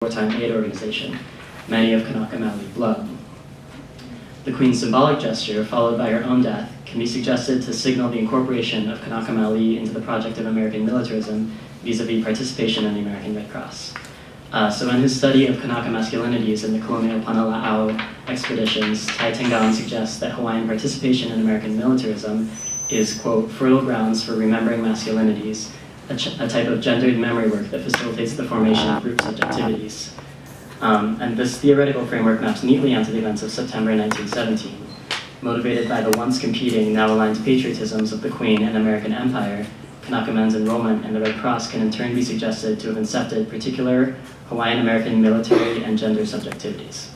wartime aid organization, many of Kanaka Maoli blood. The Queen's symbolic gesture, followed by her own death, can be suggested to signal the incorporation of Kanaka Maoli into the project of American militarism vis-a-vis participation in the American Red Cross. So in his study of Kanaka masculinities in the colonial Panala'au expeditions, Tai Tengan suggests that Hawaiian participation in American militarism is, quote, fertile grounds for remembering masculinities, a type of gendered memory work that facilitates the formation of group subjectivities. And this theoretical framework maps neatly onto the events of September 1917. Motivated by the once competing, now aligned patriotisms of the Queen and American Empire, Kanaka men's enrollment in the Red Cross can in turn be suggested to have incepted particular Hawaiian-American military and gender subjectivities.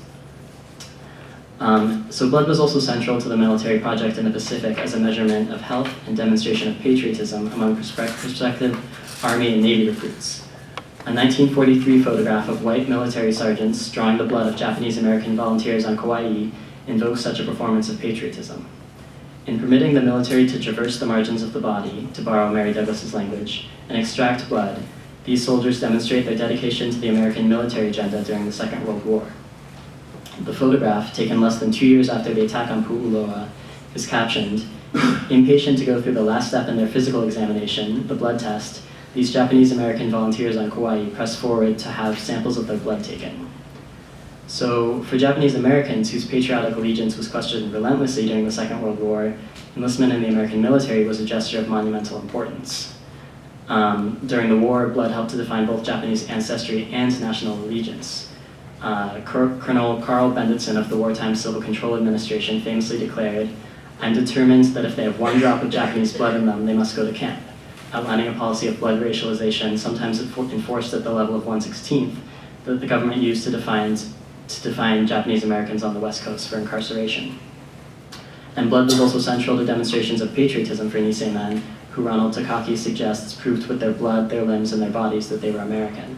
So blood was also central to the military project in the Pacific as a measurement of health and demonstration of patriotism among prospective Army and Navy recruits. A 1943 photograph of white military sergeants drawing the blood of Japanese-American volunteers on Kauai invokes such a performance of patriotism. In permitting the military to traverse the margins of the body, to borrow Mary Douglas's language, and extract blood, these soldiers demonstrate their dedication to the American military agenda during the Second World War. The photograph, taken less than 2 years after the attack on Pu'uloa, is captioned, "Impatient to go through the last step in their physical examination, the blood test, these Japanese-American volunteers on Kauai press forward to have samples of their blood taken." So, for Japanese Americans whose patriotic allegiance was questioned relentlessly during the Second World War, enlistment in the American military was a gesture of monumental importance. During the war, blood helped to define both Japanese ancestry and national allegiance. Colonel Carl Benditson of the Wartime Civil Control Administration famously declared, "I'm determined that if they have one drop of Japanese blood in them, they must go to camp," outlining a policy of blood racialization, sometimes enforced at the level of 1/16th, that the government used to define Japanese Americans on the West Coast for incarceration. And blood was also central to demonstrations of patriotism for Nisei men, who Ronald Takaki suggests proved with their blood, their limbs, and their bodies that they were American.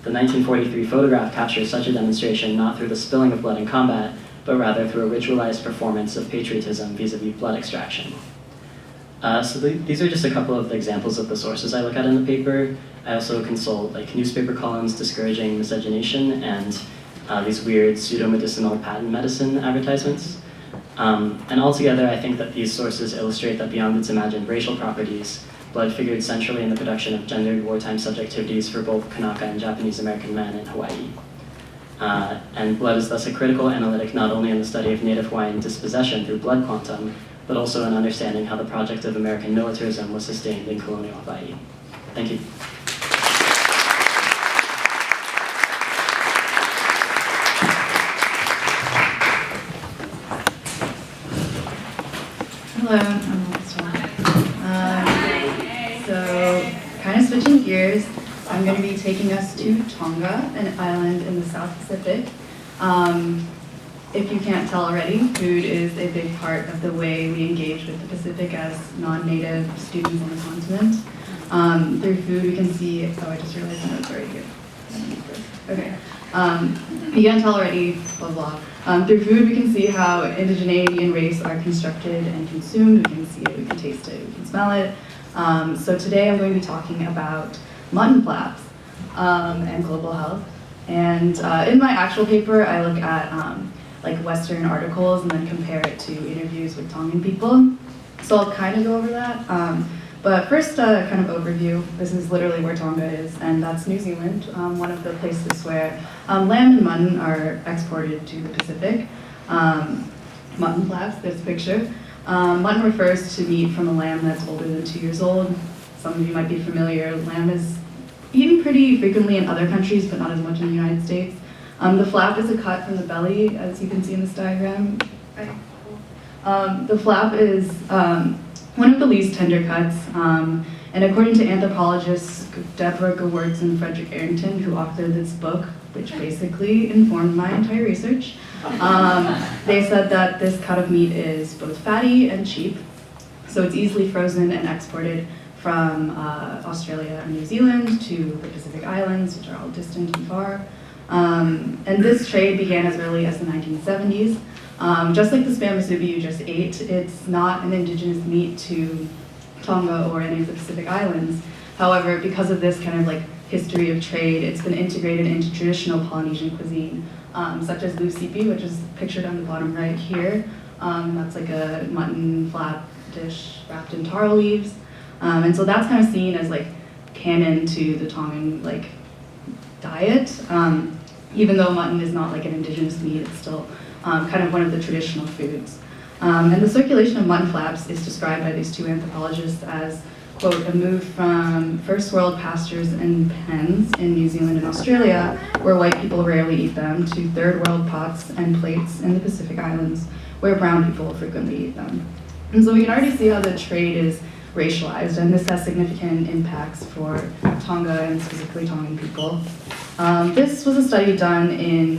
The 1943 photograph captures such a demonstration not through the spilling of blood in combat, but rather through a ritualized performance of patriotism vis-a-vis blood extraction. These are just a couple of the examples of the sources I look at in the paper. I also consult newspaper columns discouraging miscegenation and these weird pseudo-medicinal patent medicine advertisements. And altogether, I think that these sources illustrate that beyond its imagined racial properties, blood figured centrally in the production of gendered wartime subjectivities for both Kanaka and Japanese American men in Hawaii. And blood is thus a critical analytic not only in the study of Native Hawaiian dispossession through blood quantum, but also in understanding how the project of American militarism was sustained in colonial Hawaii. Thank you. Hello, I'm So, kind of switching gears, I'm going to be taking us to Tonga, an island in the South Pacific. If you can't tell already, food is a big part of the way we engage with the Pacific as non-native students on the continent. Through food, we can see, I just realized my notes already here. Okay. You can't tell already, blah, blah. Through food, we can see how indigeneity and race are constructed and consumed. We can see it, we can taste it, we can smell it. So today I'm going to be talking about mutton flaps and global health. And in my actual paper, I look at Western articles and then compare it to interviews with Tongan people. So I'll kind of go over that. But first, kind of overview. This is literally where Tonga is, and that's New Zealand, one of the places where lamb and mutton are exported to the Pacific. Mutton flaps, there's a picture. Mutton refers to meat from a lamb that's older than 2 years old. Some of you might be familiar. Lamb is eaten pretty frequently in other countries, but not as much in the United States. The flap is a cut from the belly, as you can see in this diagram. The flap is one of the least tender cuts, and according to anthropologists Deborah Gewertz and Frederick Arrington, who authored this book, which basically informed my entire research, they said that this cut of meat is both fatty and cheap, so it's easily frozen and exported from Australia and New Zealand to the Pacific Islands, which are all distant and far. And this trade began as early as the 1970s. Just like the spam musubi you just ate, it's not an indigenous meat to Tonga or any of the Pacific Islands. However, because of this kind of history of trade. It's been integrated into traditional Polynesian cuisine, such as lusipi, which is pictured on the bottom right here. That's like a mutton flat dish wrapped in taro leaves. And so that's kind of seen as like canon to the Tongan like diet. Even though mutton is not like an indigenous meat, it's still kind of one of the traditional foods. And the circulation of mutton flaps is described by these two anthropologists as, quote, a move from first world pastures and pens in New Zealand and Australia, where white people rarely eat them, to third world pots and plates in the Pacific Islands, where brown people frequently eat them. And so we can already see how the trade is racialized, and this has significant impacts for Tonga and specifically Tongan people. This was a study done in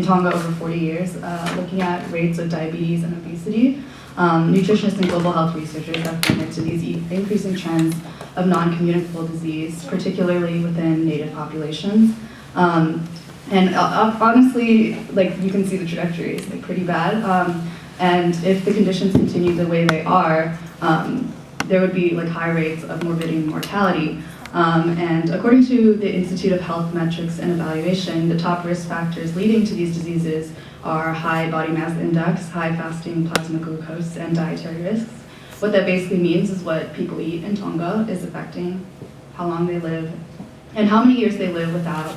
Tonga over 40 years, looking at rates of diabetes and obesity. Nutritionists and global health researchers have pointed to these increasing trends of non-communicable disease, particularly within native populations. And honestly, like you can see the trajectory is like pretty bad. And if the conditions continue the way they are, there would be like high rates of morbidity and mortality. And according to the Institute of Health Metrics and Evaluation, the top risk factors leading to these diseases are high body mass index, high fasting plasma glucose, and dietary risks. What that basically means is what people eat in Tonga is affecting how long they live and how many years they live without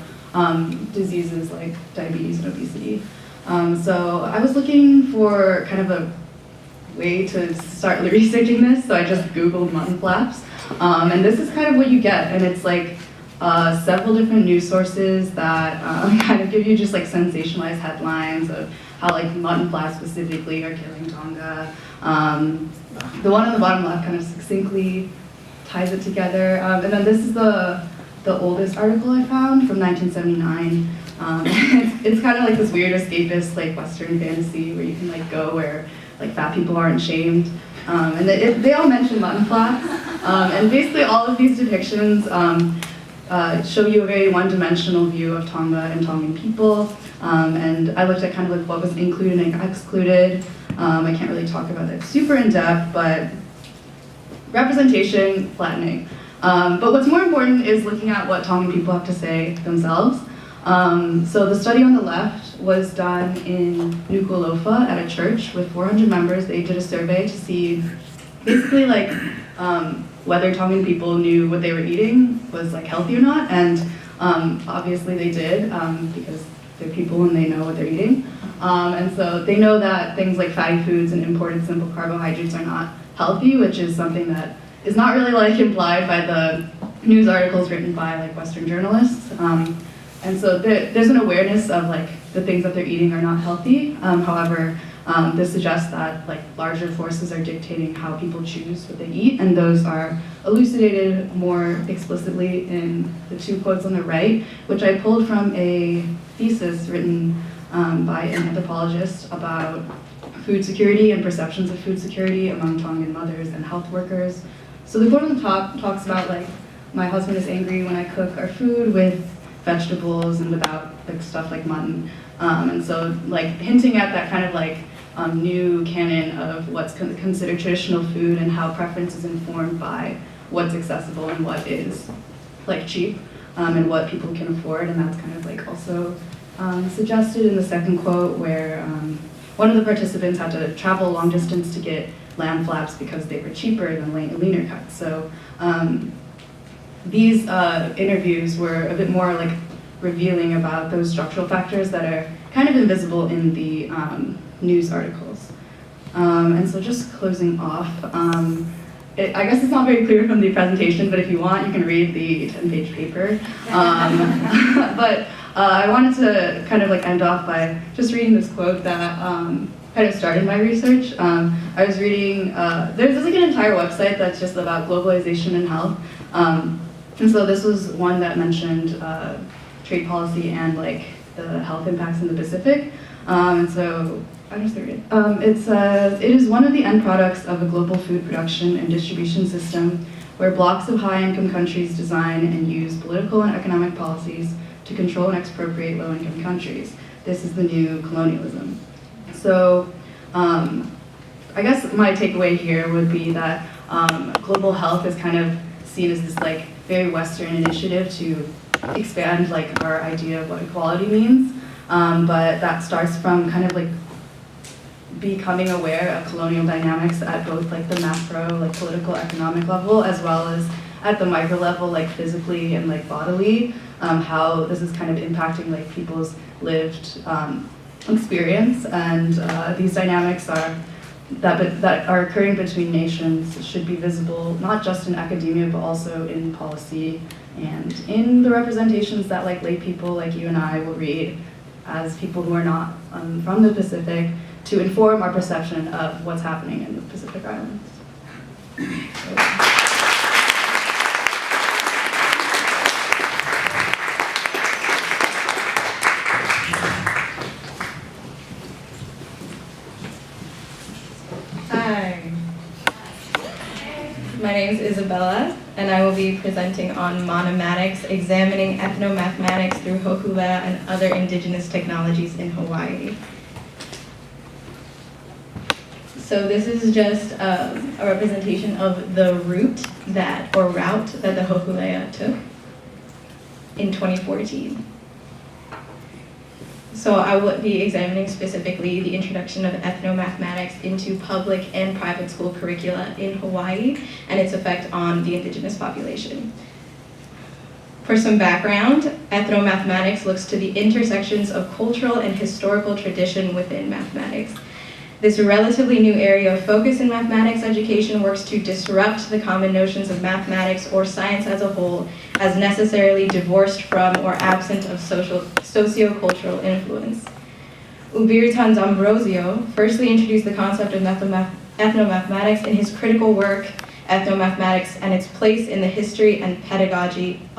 diseases like diabetes and obesity. So I was looking for kind of a way to start researching this, so I just Googled mutton flaps. And this is kind of what you get, and it's like several different news sources that kind of give you just like sensationalized headlines of how like mutton flaps specifically are killing Tonga. The one on the bottom left kind of succinctly ties it together. And then this is the oldest article I found from 1979. It's kind of like this weird escapist like Western fantasy where you can like go where like fat people aren't shamed. And they all mention mutton flaps. And basically all of these depictions show you a very one-dimensional view of Tonga and Tongan people. And I looked at kind of like what was included and excluded. I can't really talk about that super in depth, but representation, flattening. But what's more important is looking at what Tongan people have to say themselves. So the study on the left was done in Nuku'alofa at a church with 400 members. They did a survey to see basically like whether Tongan people knew what they were eating was like healthy or not, and obviously they did because they're people and they know what they're eating. And so they know that things like fatty foods and imported simple carbohydrates are not healthy, which is something that is not really like implied by the news articles written by like Western journalists. And so there's an awareness of like the things that they're eating are not healthy. However, this suggests that like larger forces are dictating how people choose what they eat, and those are elucidated more explicitly in the two quotes on the right, which I pulled from a thesis written by an anthropologist about food security and perceptions of food security among Tongan mothers and health workers. So the quote on the top talks about like, my husband is angry when I cook our food with vegetables and without like stuff like mutton. And so like hinting at that kind of like new canon of what's considered traditional food and how preference is informed by what's accessible and what is like cheap and what people can afford. And that's kind of like also suggested in the second quote where one of the participants had to travel a long distance to get lamb flaps because they were cheaper than leaner cuts. So these interviews were a bit more like revealing about those structural factors that are kind of invisible in the news articles. And so just closing off, I guess it's not very clear from the presentation, but if you want, you can read the 10-page paper. But I wanted to kind of like end off by just reading this quote that kind of started my research. I was reading, there's like an entire website that's just about globalization and health. And so this was one that mentioned trade policy and like the health impacts in the Pacific. And so I just read it. It says, it is one of the end products of a global food production and distribution system where blocks of high-income countries design and use political and economic policies to control and expropriate low-income countries. This is the new colonialism. So I guess my takeaway here would be that global health is kind of seen as this like very Western initiative to expand like our idea of what equality means. But that starts from kind of like becoming aware of colonial dynamics at both like the macro, like political, economic level, as well as at the micro level, like physically and like bodily, how this is kind of impacting like people's lived experience. And these dynamics that are occurring between nations should be visible, not just in academia, but also in policy and in the representations that like lay people like you and I will read as people who are not from the Pacific, to inform our perception of what's happening in the Pacific Islands. Hi. My name is Isabella, and I will be presenting on monomatics, examining ethnomathematics through hohulea and other indigenous technologies in Hawaii. So this is just a representation of the route that the hohulea took in 2014. So I will be examining specifically the introduction of ethnomathematics into public and private school curricula in Hawaii and its effect on the indigenous population. For some background, ethnomathematics looks to the intersections of cultural and historical tradition within mathematics. This relatively new area of focus in mathematics education works to disrupt the common notions of mathematics or science as a whole as necessarily divorced from or absent of socio-cultural influence. Ubirtans Ambrosio firstly introduced the concept of ethnomathematics in his critical work, Ethnomathematics and its Place in the History and Pedagogy